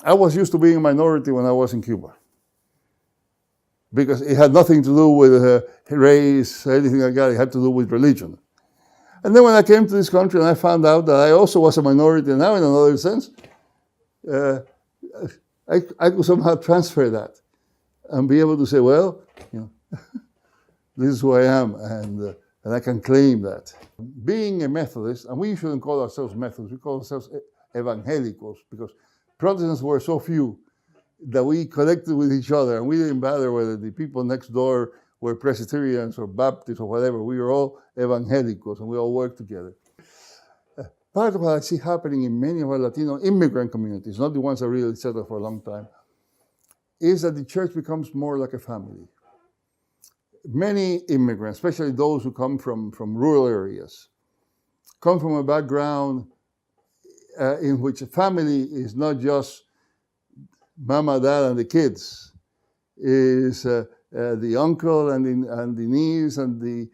I was used to being a minority when I was in Cuba, because it had nothing to do with race, anything like that. It had to do with religion. And then when I came to this country and I found out that I also was a minority now in another sense, I could somehow transfer that and be able to say, well, this is who I am, and I can claim that. Being a Methodist, and we shouldn't call ourselves Methodists, we call ourselves evangelicals, because Protestants were so few that we connected with each other, and we didn't bother whether the people next door were Presbyterians or Baptists or whatever. We were all evangelicals, and we all worked together. Part of what I see happening in many of our Latino immigrant communities, not the ones that really settled for a long time, is that the church becomes more like a family. Many immigrants, especially those who come from rural areas, come from a background in which a family is not just mama, dad, and the kids, is the uncle and the niece and the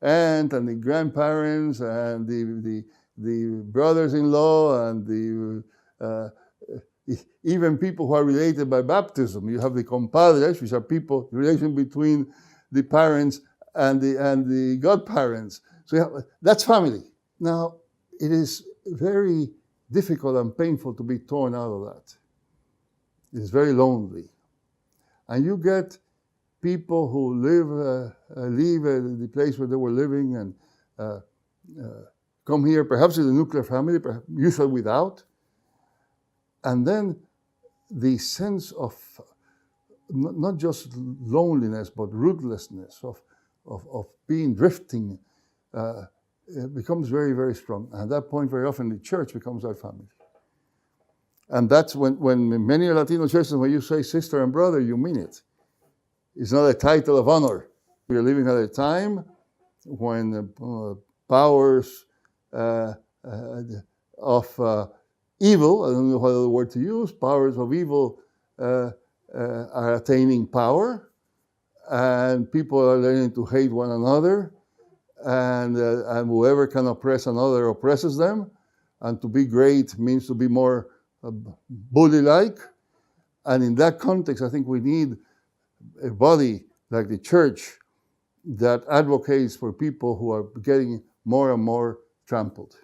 aunt and the grandparents and the brothers-in-law and even people who are related by baptism. You have the compadres, which are people, relation between the parents and the godparents. So that's family. Now, it is very difficult and painful to be torn out of that. It's very lonely. And you get people who leave the place where they were living and come here, perhaps with a nuclear family, usually without. And then the sense of not just loneliness, but rootlessness, of being drifting, becomes very, very strong. And at that point, very often, the church becomes our family. And that's when in many Latino churches, when you say sister and brother, you mean it. It's not a title of honor. We are living at a time when powers of evil, I don't know what other word to use, powers of evil are attaining power, and people are learning to hate one another, and whoever can oppress another oppresses them, and to be great means to be more bully-like. And in that context, I think we need a body like the church that advocates for people who are getting more and more trampled.